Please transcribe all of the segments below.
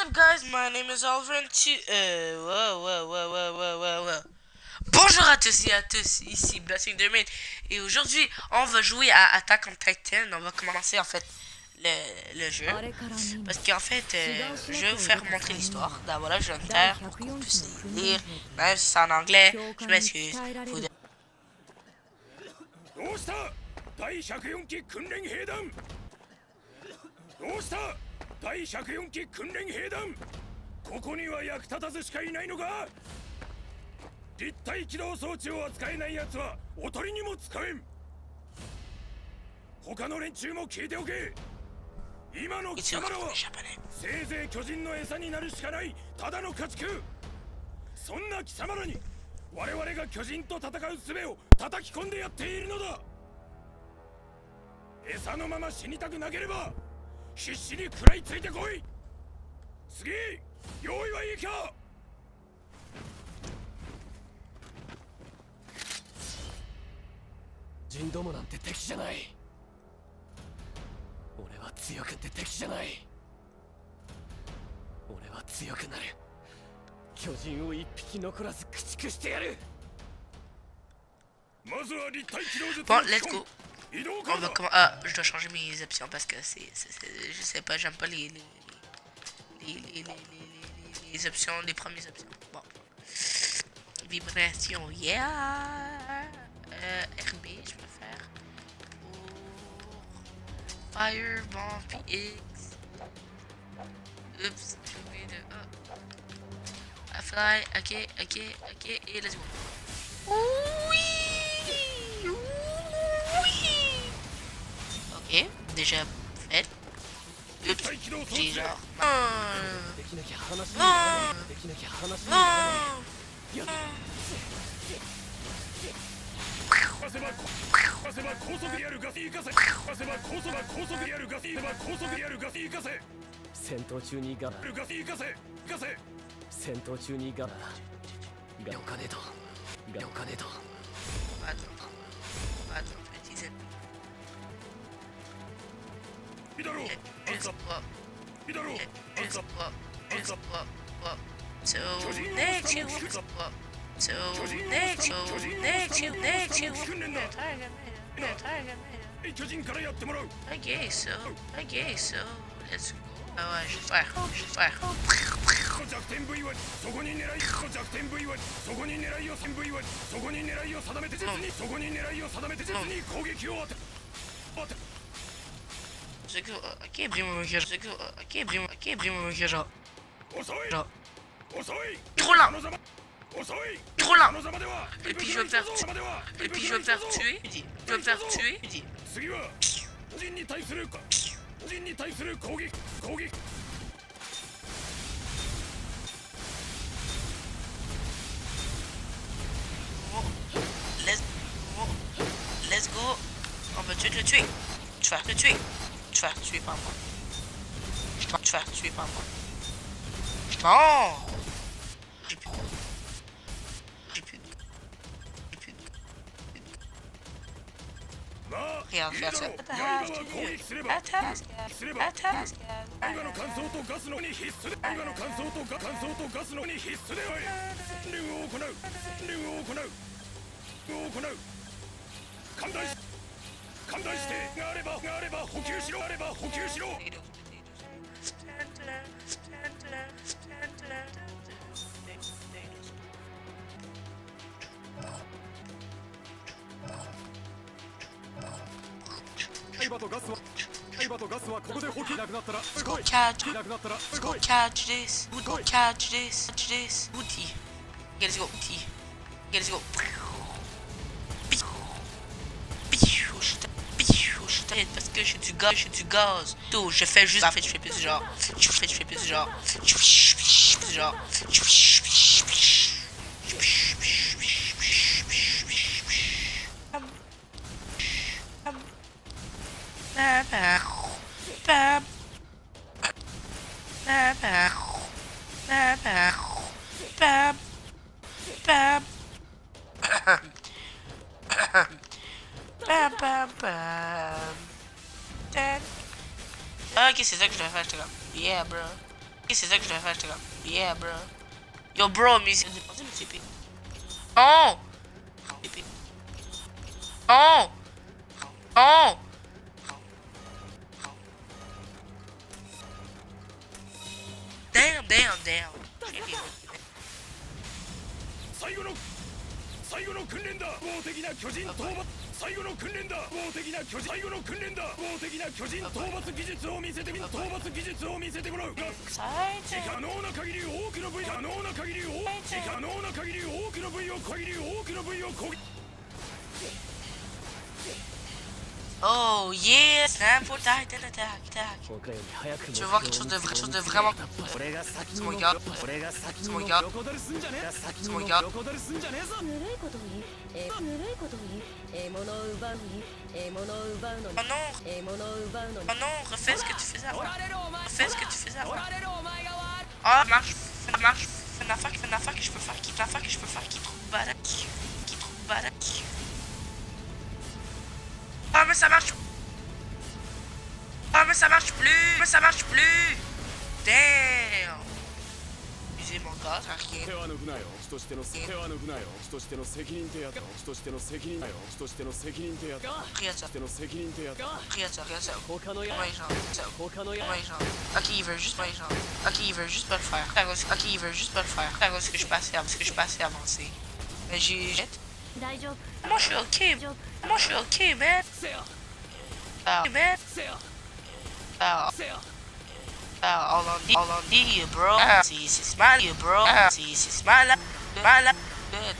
up, guys? My name is Alvin. Bonjour à tous et à tous, ici Blessing Domain. Et aujourd'hui, on va jouer à Attack on Titan. On va commencer en fait le jeu. Parce qu'en fait, je vais vous faire montrer l'histoire. Voilà, je viens de faire pour que vous puissiez lire. Même si c'est en anglais, je m'excuse. Vous... どうした第104期訓練兵団どうした第104期訓練兵団ここには役立たずしかいないのか立体起動装置を扱えない奴はおとりにも使えん他の連中も聞いておけ今の貴様らはせいぜい巨人の餌になるしかないただの家畜そんな貴様らに我々が巨人と戦う術を叩き込んでやっているのだ餌のまま死にたくなければ必死に食らいついてこい次用意はいいか人どもなんて敵じゃない俺は強くて敵じゃない俺は強くなる巨人を一匹残らず駆逐してやるまずは立体起動術 Bon, let's go. On va comment... Ah, je dois changer mes options parce que je sais pas, j'aime pas les options, les premières options. Bon. Vibration, yeah. RB, je peux faire. Pour Fire, Bomb, X. Oups, j'ai oublié de... Oh. I fly, ok, et let's go. Oui. Ok, déjà fait. Oups, j'ai genre... Attends, petit zip. Just pop. So next you pop. So next you. I guess so. Let's go. Ah ouais, je vais faire. 弱点部位はそこに狙い弱点部位はそこに狙いを線部位はそこに狙いを定めて実にそこに狙いを定めて実に攻撃を当て Ok, primo genre. Trop lent. Et puis je vais me faire tuer. Je vais me faire tuer. Let's go. On va tuer le tuer. Tu vas le tuer. Tu vas tuer par moi. Tu vas tuer par moi. Non. J'ai plus. Regarde, faire ça. Attaque. Catch this. Outil. Let's go. Parce que j'ai du gaz. Tout, je fais juste. En fait, je fais plus genre. Ok, c'est ça que je dois faire. J'étais comme, yeah, bro. Et c'est ça que je devais faire, j'étais comme, yeah, bro. Yo, bro, mais c'est dépensé le TP. Non! TP. Non! Non! Damn, damn, damn. 最後の訓練だ。法的な巨人討伐。最後の訓練だ。法的な巨人。最後の訓練だ。法的な巨人討伐技術を見せてみ討伐技術を見せてもらう。可能な限り多くの部位可能な限り可能な限り多くの部位を攻撃。Oh yeah, Snap for Titan attack, attack. Tu veux voir quelque chose de vraiment... C'est mon gars. C'est mon gars. C'est mon gars. Oh non. Oh non, refais ce que tu faisais avant. Refais ce que tu faisais avant. Ah, marche. Fais une affaire que je peux faire. Qui est trop badass. Qui est trop badass. Ah mais ça marche. Ah mais ça marche plus. Damn. Usez mon gaz, rien. Ok, il veut juste pas le faire. Ok, il veut juste pas le faire. Parce que je suis pas assez avancé. Mais j'ai... Moi je suis ok, man. All on D, bro. Si c'est smile, bro. Si c'est smile, good.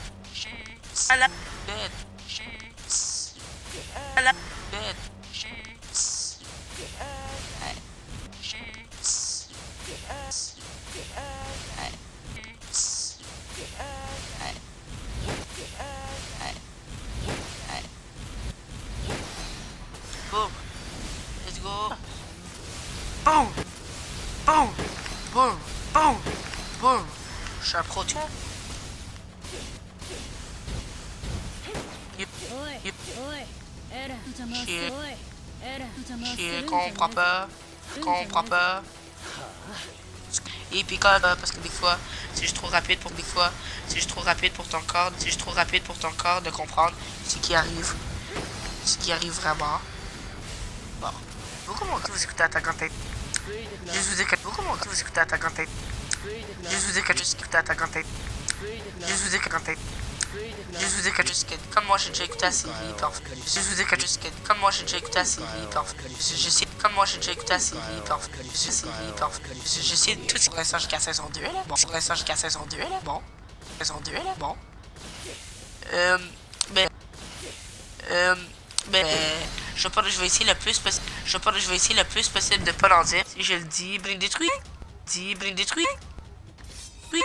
Boom. Let's go. Boom. Boom. Boom. Boom. Boom. Je suis un pro, tu vois. Je comprends pas. Et puis parce que des fois, c'est juste trop rapide pour ton corps de comprendre ce qui arrive vraiment. Bon. Beaucoup moins que vous écoutez Attack on Titan. Je vous écoute beaucoup moins que vous écoutez Attack on Titan. Je vous écoute Attack on Titan. Comme moi j'ai déjà écouté la série, comme moi j'ai déjà écouté la série, je sais tout ce qui reste jusqu'à saison 2 là. Bon, saison 2 là, bon. Mais je vais essayer le plus possible de pas l'en dire. Si je le dis, Blink détruit. Oui.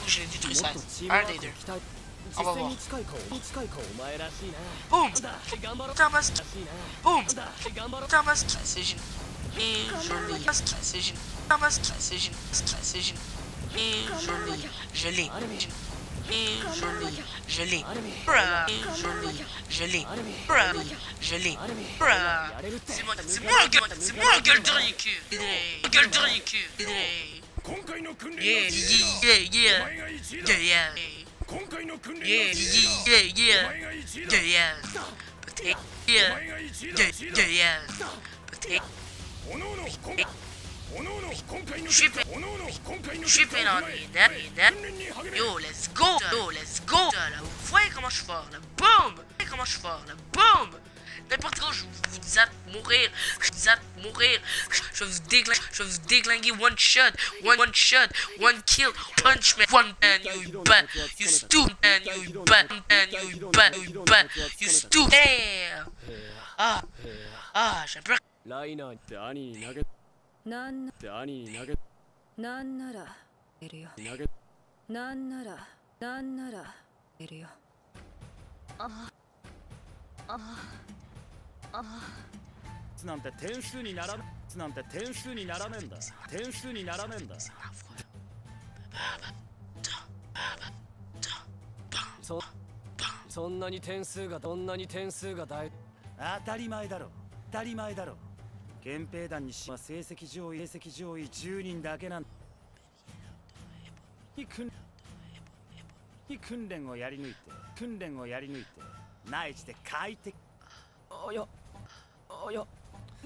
Je l'ai détruit ça. Un des deux. On va voir. Boum. Tamasque. Boum. Tamasque. C'est génial. Et joli. C'est génial. Tamasque. C'est génial. Et joli. Je l'ai. Et joli. Bruh. Et joli. Bruh. C'est moi le gueule de Riku. Je suis plein d'ennuis. Yo, let's go. Là, vous voyez comment je suis fort. Là, boum. N'importe quoi, je vous dis à mourir. Je vais vous déglinguer one shot, one kill, punch man, one man, you bat, you stupid man, you bat, you stupid. Ah, j'ai peur. なんて点数にならねえんだ。そんなに点数が大当たり前だろ。憲兵団にしは成績上位10人だけなん訓練をやり抜いて内地で快適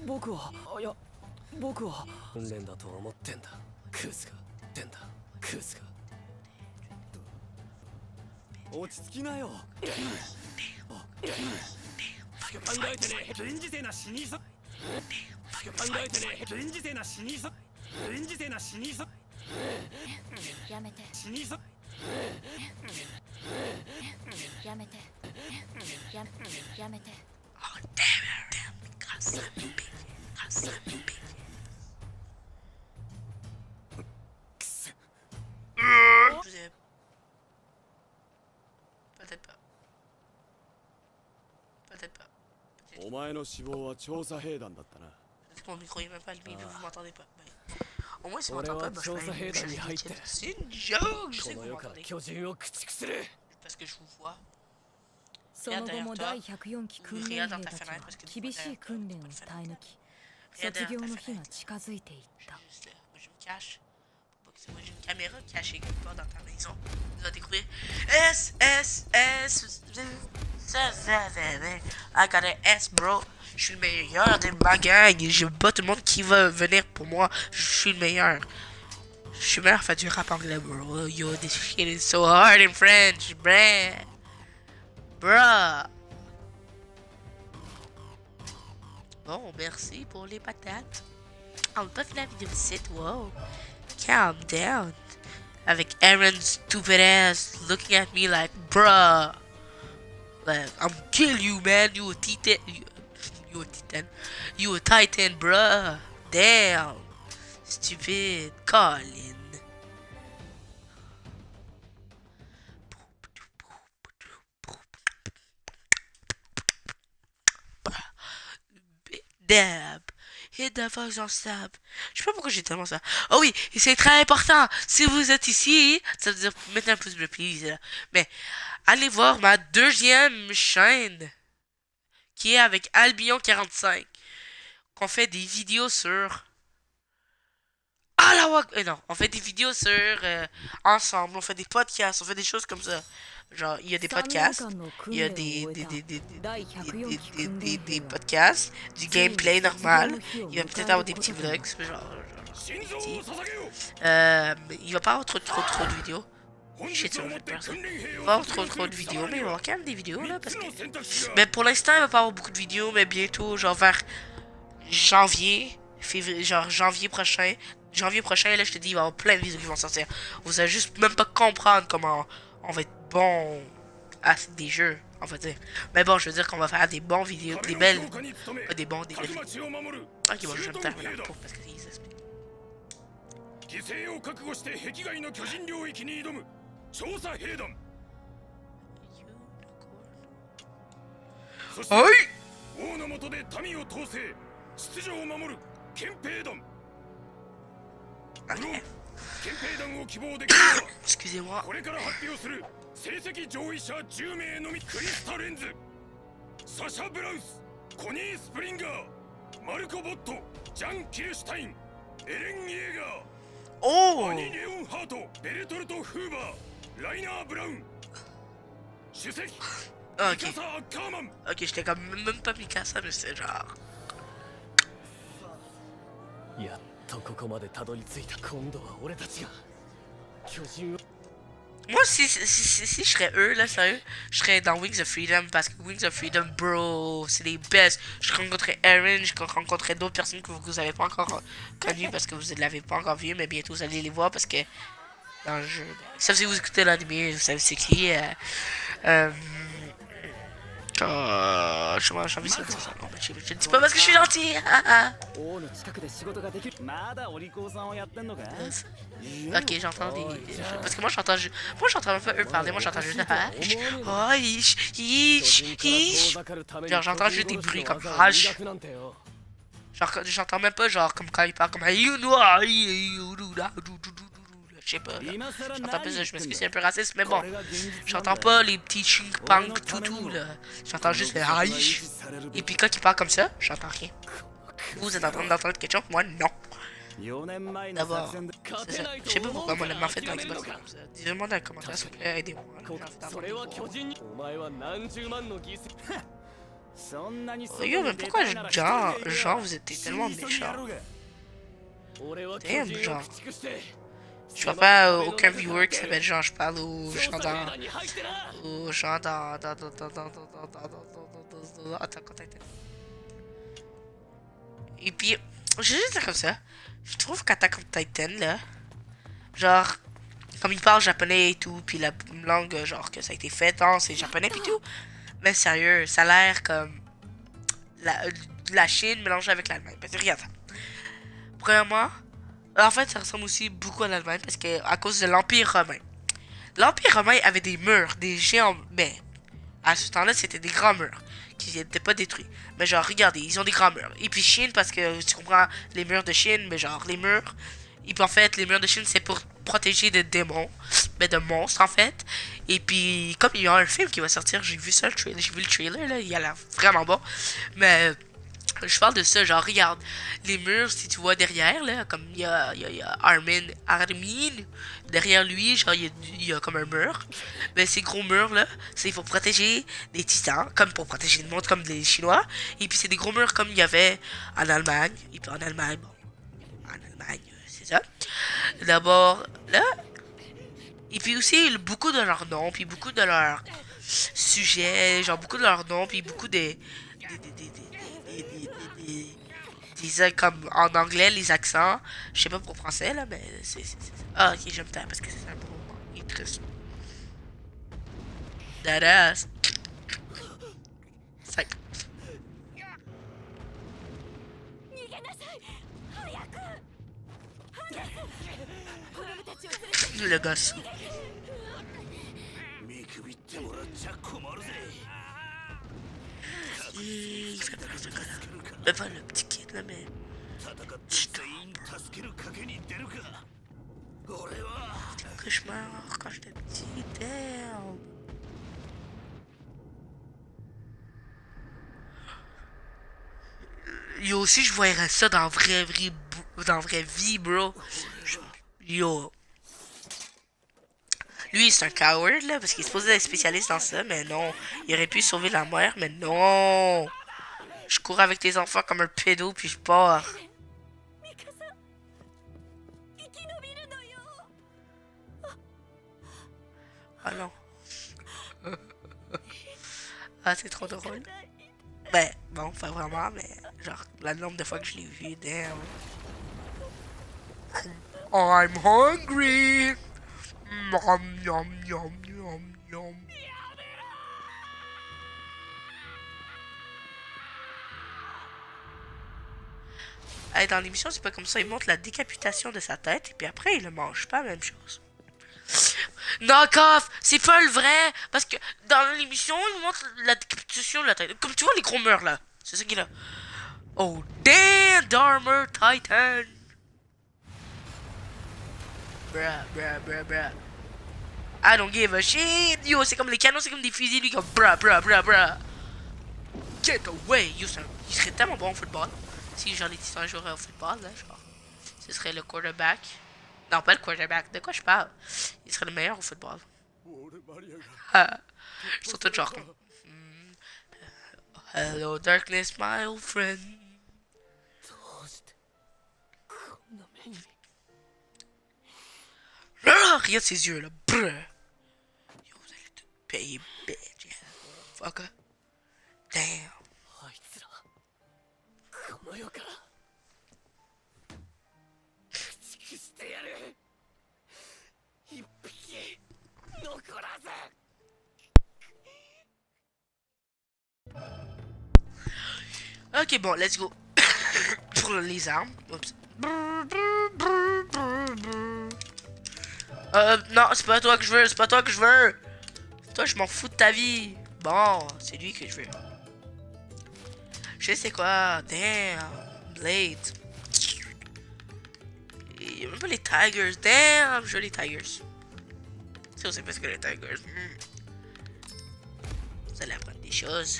僕は訓練だと思ってんだクズが落ち着きなよ考えてね現時世な死にそうやめてOh, damn. Gossiping. Peut-être pas. お前の死亡は調査兵団だったな Peut-être que mon micro est même pas allumé, vous m'entendez pas. Mais... Au moins, si vous m'entendez pas, c'est une joke. Je sais que vous m'entendez. Parce que je vous vois. その後も第104期訓練兵たちは厳しい訓練を耐え抜き卒業の日が近づいていった Je me cache. Moi j'ai une caméra cachée quelque part dans ta maison. Vous allez découvrir I got an S, bro. Je suis le meilleur de ma gang. J'aime pas tout le monde qui va venir pour moi. Je suis le meilleur. Je suis meilleur à faire du rap anglais, bro. Yo, this shit is so hard in French, bruh. Bon, merci pour les patates. On va pas finir la vidéo ici, wow. Calm down. Avec Aaron's stupid ass looking at me like, bruh. Like, I'm kill you, man. You a titan. You a titan, bruh. Damn. Stupid. Colin. Dab. Hit the function stab. Je sais pas pourquoi j'ai tellement ça. Oh oui, et c'est très important. Si vous êtes ici, ça veut dire mettre un pouce bleu, please. Mais allez voir ma deuxième chaîne qui est avec Albion45. Qu'on fait des vidéos sur... Ah la non, on fait des vidéos sur... ensemble, on fait des podcasts, on fait des choses comme ça. Genre, il y a des podcasts, il y a des podcasts, du gameplay normal, il va peut-être avoir des petits vlogs, genre il va pas avoir trop de vidéos. Shit, ça va faire peur, ça. Il va avoir trop de vidéos, mais il va avoir quand même des vidéos là, parce que... Mais pour l'instant, il va pas avoir beaucoup de vidéos, mais bientôt, genre vers janvier, février, genre janvier prochain, là, je te dis, il va y avoir plein de vidéos qui vont sortir. Vous allez juste même pas comprendre comment on va être bon à des jeux, on va dire. Mais bon, je veux dire qu'on va faire des bons vidéos, des belles... Pas des bons, des belles vidéos. Ok, bon, je vais me terminer la peau parce que c'est ça. 犠牲を覚悟して壁外の巨人領域に挑む調査兵団そして王の下で民を統制秩序を守る憲兵団憲兵団を希望できるのはこれから発表する成績上位者10名のみクリスタ・レンズサシャ・ブラウスコニー・スプリンガーマルコ・ボットジャン・キルシュタインエレン・イエガー Oh! Annie Leon Hart, Bertolt Hoover, Rainer Brown, Shusek, Mikasa Ackerman. Ok, j'étais comme même pas Mikasa, mais c'est genre... Moi, si je serais eux, là, sérieux, je serais dans Wings of Freedom, parce que Wings of Freedom, bro, c'est les best. Je rencontrerais Aaron, je rencontrerais d'autres personnes que vous n'avez pas encore connues, parce que vous ne l'avez pas encore vu, mais bientôt vous allez les voir, parce que dans le jeu, sauf si vous écoutez l'anime, vous savez c'est qui, j'ai envie de dire ça, non, mais je ne dis pas parce que je suis gentil. Ok, j'entends des... Parce que moi j'entends même pas eux parler, moi j'entends juste... Genre j'entends juste des bruits comme... Genre j'entends même pas genre comme quand ils parlent comme... Je sais pas, j'entends plus, je m'excuse, c'est un peu raciste, mais bon, j'entends pas les petits chink-punk tout là, j'entends juste le... Et puis quand ils parlent comme ça, j'entends rien. Vous êtes en train d'entendre quelque chose? Moi, non. 4年前の D'abord, 作戦だ c'est ça. Je sais pas pourquoi moi, la fait dans Xbox comme ça. Dis-moi dans les commentaires, s'il vous plaît, aidez-moi. それは巨人にお前は何十万の犠牲そんなに Yo, mais pourquoi genre, vous êtes tellement méchant? 俺は巨 Damn, 人を genre. 駆逐して Je vois pas aucun viewer qui s'appelle genre, je parle aux gens 調査兵団に入ってな aux gens Attends, Et puis, je vais juste dire comme ça. Je trouve qu'Attack on Titan, là, genre, comme il parle japonais et tout, puis la langue, genre, que ça a été fait, hein, c'est japonais puis tout. Mais sérieux, ça a l'air comme la Chine mélangée avec l'Allemagne. Parce que regarde, premièrement, en fait, ça ressemble aussi beaucoup à l'Allemagne parce que à cause de l'Empire romain. L'Empire romain avait des murs, des géants, mais à ce temps-là, c'était des grands murs qui n'étaient pas détruits. Mais genre, regardez, ils ont des grands murs. Et puis Chine, parce que tu comprends les murs de Chine, mais genre les murs. Et puis en fait, les murs de Chine, c'est pour protéger des démons, mais de monstres en fait. Et puis, comme il y a un film qui va sortir, j'ai vu ça, j'ai vu le trailer, là, il a l'air vraiment bon. Mais je parle de ça, genre, regarde, les murs, si tu vois derrière, là, comme il y a Armin, derrière lui, genre, il y a comme un mur. Mais ces gros murs, là, c'est pour protéger des titans, comme pour protéger le monde, comme les Chinois. Et puis, c'est des gros murs comme il y avait en Allemagne. Et puis, en Allemagne, bon, en Allemagne, c'est ça. D'abord, là, et puis aussi, beaucoup de leurs noms, puis beaucoup de leurs sujets, genre, beaucoup de leurs noms, puis beaucoup comme en anglais les accents, je sais pas pour français là, mais c'est ah ok, j'aime ça parce que c'est un bon moment, il est triste. Dadass. 5. Le gosse. 見くびってもらっちゃ困るぜ Il fait pas de cara. Mais pas le petit kid là, mais. 戦って全員助ける賭けに出るか俺は Cauchemar quand j'étais petit, damn. Yo, si je voyais ça dans vraie vie, bro. Yo. Lui, c'est un coward, là, parce qu'il est supposé être spécialiste dans ça, mais non. Il aurait pu sauver la mère, mais non. Je cours avec tes enfants comme un pédo, puis je pars. Ah non. Ah, c'est trop drôle. Ben, bon, pas vraiment, mais genre, le nombre de fois que je l'ai vu, damn. I'm hungry. Nom, nom, nom, nom, nom. Hey, dans l'émission, c'est pas comme ça. Il montre la décapitation de sa tête et puis après, il le mange. Pas la même chose. Knock off! C'est pas le vrai! Parce que dans l'émission, il montre la décapitation de la tête. Comme tu vois les gros murs là. C'est ça qu'il a. Oh, damn! Darmer Titan! Bruh, bruh, bruh, bruh. I don't give a shit! Yo, c'est comme les canons, c'est comme des fusils. Lui, comme bruh, bruh, bruh, bruh. Get away! Yo, il serait tellement bon au football. Si genre les titans joueraient au football, là, genre. Ce serait le quarterback. Non, pas le quarterback. De quoi je parle? Il serait le meilleur au football. Ils sont tous genre comme... Hello, darkness, my old friend. Ah, regarde ses yeux, là. Brr. Yo, vous allez tout payer, bitch. Yeah. Fucker. Damn. あいつらこの世から駆逐してやる一匹残らず Ok, bon, let's go. Pour les armes. Oups. Non, c'est pas toi que je veux, c'est pas toi que je veux. Toi, je m'en fous de ta vie. Bon, c'est lui que je veux. Je sais quoi. Damn. Blade. Il y a même pas les Tigers. Damn, je veux les Tigers. C'est aussi parce que les Tigers. Vous allez apprendre des choses.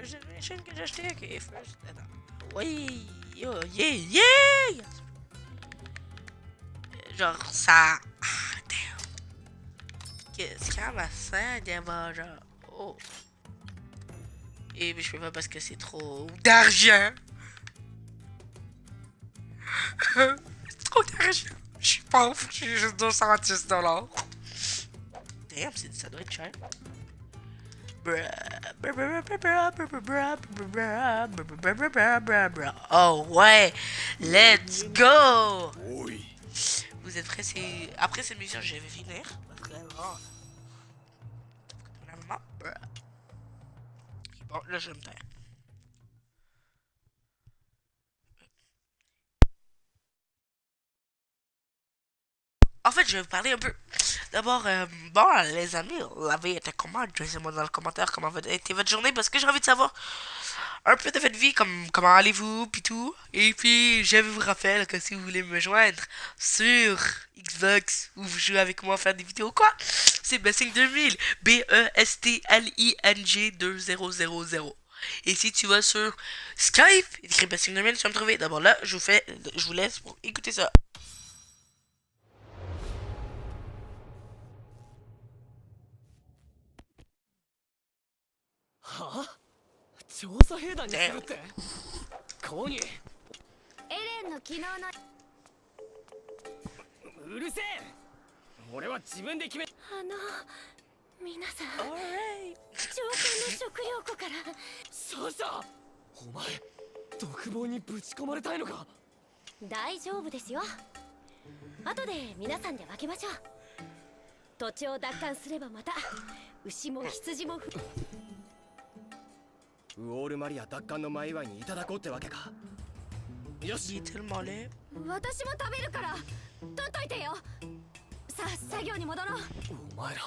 First Generation que j'ai acheté, ok, First... Attends. Oui, oh, yeah! Genre, ça... Ah, damn. Qu'est-ce qu'il y a ma scène d'abord, genre... Oh. Et mais je peux pas parce que c'est trop d'argent. C'est trop d'argent. Je suis pauvre, j'ai juste 210 $. Damn, ça doit être cher. Oh ouais, let's go. Vous êtes prêts? Après cette mission, je vais finir. Bon, là, je vais me taire. En fait, je vais vous parler un peu. D'abord, bon, les amis, la vie était comment? Dites-moi dans le commentaire comment a été votre journée parce que j'ai envie de savoir un peu de votre vie, comment allez-vous, puis tout. Et puis, je vous rappelle que si vous voulez me joindre sur Xbox ou vous jouez avec moi faire des vidéos, quoi, c'est Besting 2000, BESTLING 2000. Et si tu vas sur Skype, écris Besting 2000, tu vas me trouver. D'abord là, je vous laisse pour écouter ça. はあ調査兵団にするってコニーエレンの昨日のうるせえ俺は自分で決め皆さん長官の食料庫からそうさお前独房にぶち込まれたいのか大丈夫ですよ後で皆さんで分けましょう土地を奪還すればまた牛も羊もウォールマリア奪還の前祝いにいただこうってわけかよし私も食べるから取っといてよさあ作業に戻ろうお前ら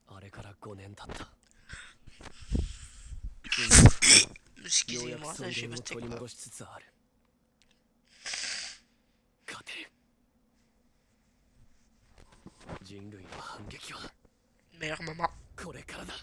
あれから5年経ったようやく尊厳を取り戻しつつある勝てる人類の反撃はこれからだ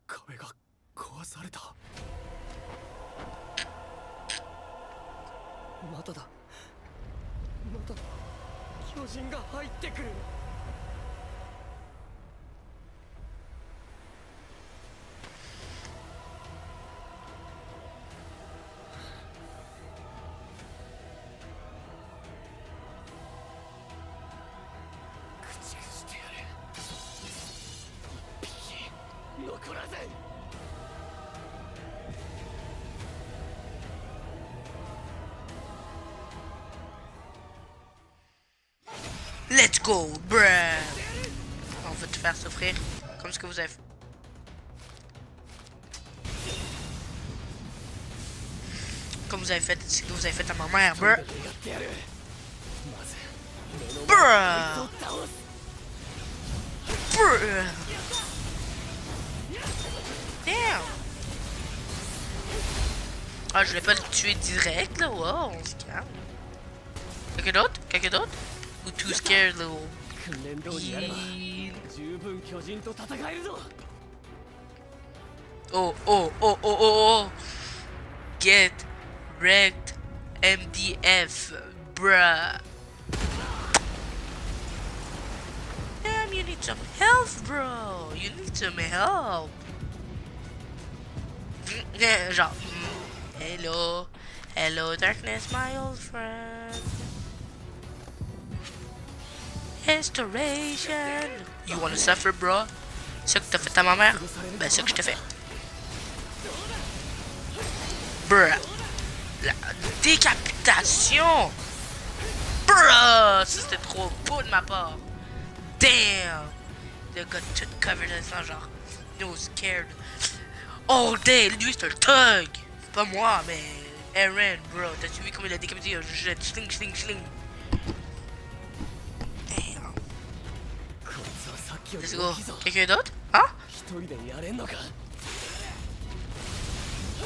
壁が壊されたまただ巨人が入ってくる駆逐してやる一匹残らずLet's go, bruh. On va te faire souffrir comme ce que vous avez fait. Comme vous avez fait, ce que vous avez fait à ma mère, bruh. Bruh. Bruh. Damn. Ah, je voulais pas le tuer direct, là. Wow, on se calme. Quelqu'un d'autre? Ou too scared, little bean. Oh. Get wrecked, MDF, bruh. Damn, you need some help, bro. You need some help. Genre, hello, darkness, my old friend. Restoration. You wanna suffer, bro? Ce que t'as fait à ma mère, ben ce que je te fais. Bruh. La décapitation. Bruh. Ça, c'était trop beau de ma part. Damn. Le gars tout covered in sang, genre. No scared. All day. Lui, c'est un thug. C'est pas moi, mais Eren, bro. T'as-tu vu comment il a décapité? Il jette sling, sling, sling. Damn. Let's go. Quelqu'un d'autre? Hein?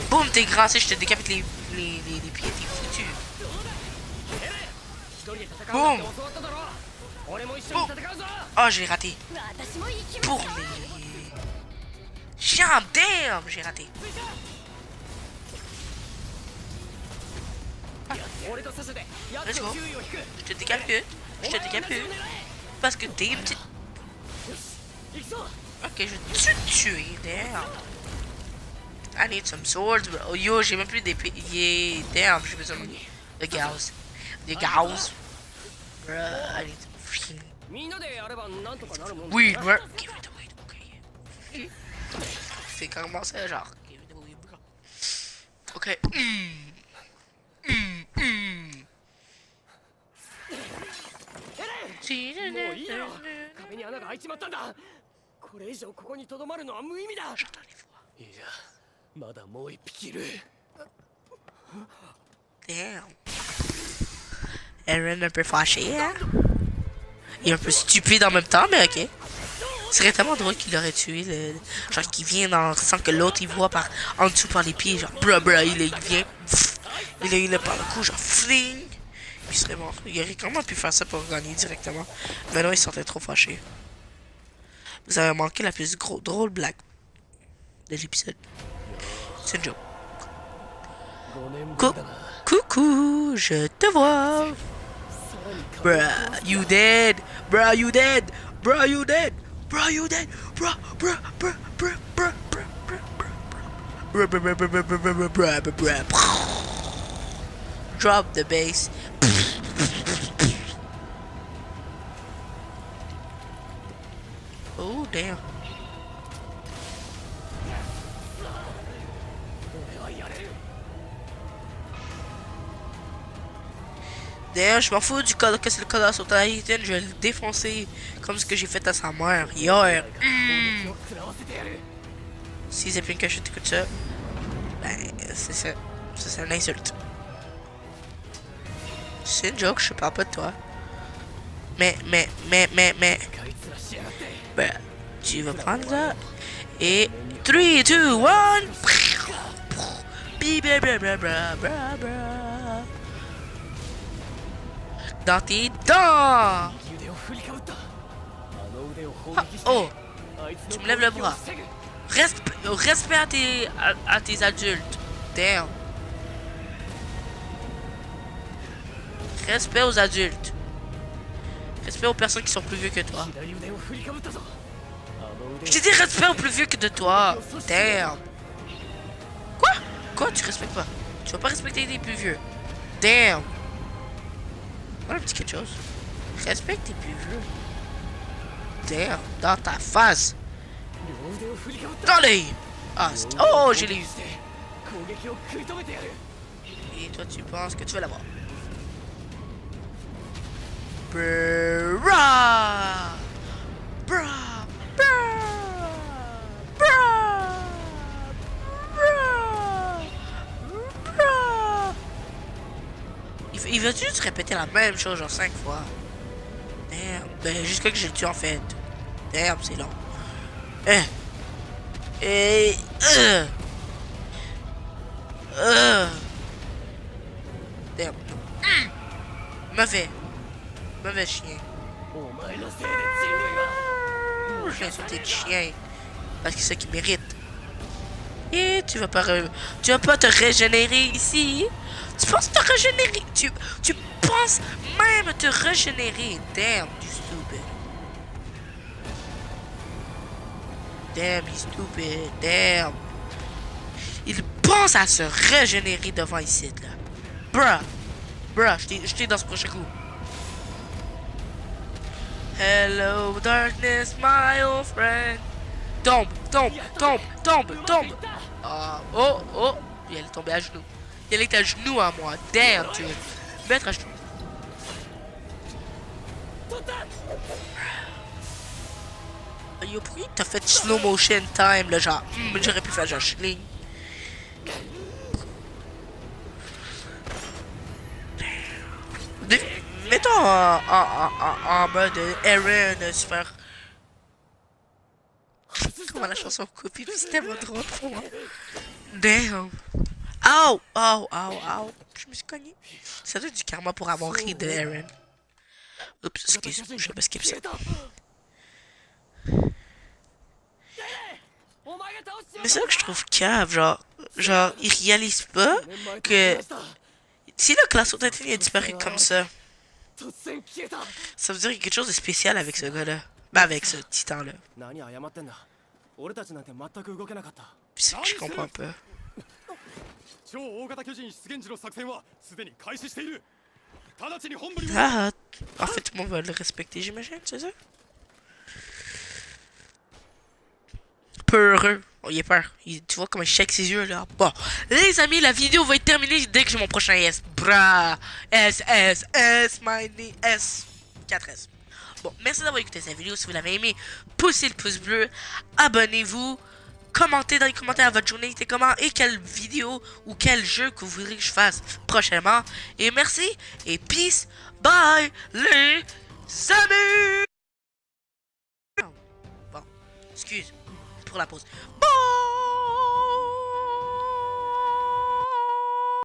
Boum, t'es grand, je te décapite les pieds, t'es foutu. Boum. Oh, j'ai raté. Pour les chiens, damn, j'ai raté. Ah. Let's go. Je te décapite. Je te décapite. Parce que t'es une petite... Ok, je vais te tuer, damn. I need some swords, bro. Oh, yo, j'ai même plus d'épée. Yeah, damn, j'ai besoin de gaz. Des gaz. Bruh, I need some freaking... Weed, bro. Give me the weed, ok. C'est carrément ça, genre. Give me the weed, bro. Ok. 壁に穴が開いちまったんだ。これ以上ここにとどまるのは無意味だ。いや、まだもう一匹いる。Damn. Eren un peu fâché, hein? Il est un peu stupide en même temps, mais ok. Ce serait tellement drôle qu'il aurait tué le... Genre qu'il vient dans... sans que l'autre il voit par... en dessous par les pieds, genre bruh, il vient... Il est par le cou, genre fling. Puis il serait mort. Il aurait quand même pu faire ça pour gagner directement. Mais non, il se sentait trop fâché. Vous avez manqué la plus drôle blague de l'épisode. C'est une joke. Coucou, je te vois. Bruh, you dead. Bruh, you dead. Bruh, you dead. Bruh, you dead. Bruh, bruh, bruh, bruh, bruh, bruh, bruh, bruh, bruh, bruh, bruh, bruh, bruh, bruh, bruh, bruh. Drop the bass. Oh, damn. D'ailleurs, je m'en fous du code que c'est le colosse au Titan, je vais le défoncer comme ce que j'ai fait à sa mère hier. Si Zeppelin que je t'écoute ça, ben c'est ça. Ça c'est une insulte. C'est une joke, je parle pas de toi. Mais. Ben, tu vas prendre ça. Et 3, 2, 1. Dans tes dents. Ah, oh, tu me lèves le bras. Respect à tes adultes. Damn. Respect aux adultes. Respect aux personnes qui sont plus vieux que toi. Je t'ai dit respect aux plus vieux que de toi. Damn. Quoi? Tu respectes pas? Tu vas pas respecter les plus vieux. Damn. Voilà un petit quelque chose. Respecte tes plus vieux. Damn. Dans ta face. Allez. Ah, oh, j'ai eu. Et toi, tu penses que tu vas l'avoir? Bra! Bra! Il va juste répéter la même chose genre 5 fois. Damn. Ben jusqu'à que je le tue en fait. Damn, c'est long. Damn. Mauvais chien. Je vais insulter le chien. Parce que c'est ce qu'il mérite. Et tu vas pas te régénérer ici. Tu penses te régénérer. Tu penses même te régénérer. Damn, you stupid. Damn, you stupid. Damn. Il pense à se régénérer devant ici, là. Bruh, je t'ai dans ce prochain coup. Hello, darkness, my old friend. Tombe. Oh, il allait tomber à genoux. Il allait être à genoux à moi. Damn, tu veux. Mettre à genoux. Yo, pourquoi t'as fait slow motion time, là, genre, j'aurais pu faire genre chling. Mettons en mode Eren se faire. Comment la chanson copie, c'est tellement drôle pour moi. Damn. Ow, ow, ow, ow. Je me suis cogné. Ça doit être du karma pour avoir ri de Eren. Oups, excuse, je vais skip ça. Mais c'est là que je trouve cave, genre, il réalise pas que si le classe Titan a disparu comme ça veut dire qu'il y a quelque chose de spécial avec ce gars-là. Ben, avec ce titan-là. C'est ça que je comprends pas. Ah, en fait, tout le monde va le respecter, j'imagine, c'est ça? Peureux. Oh, il est peur. Tu vois comment il shake ses yeux là. Bon, les amis, la vidéo va être terminée dès que j'ai mon prochain S. Bra. S, my S. 4S. Bon, merci d'avoir écouté cette vidéo. Si vous l'avez aimé, poussez le pouce bleu. Abonnez-vous. Commentez dans les commentaires votre journée était comment et quelle vidéo ou quel jeu que vous voudrez que je fasse prochainement. Et merci et peace. Bye les amis. Bon, excuse pour la pause. Bye.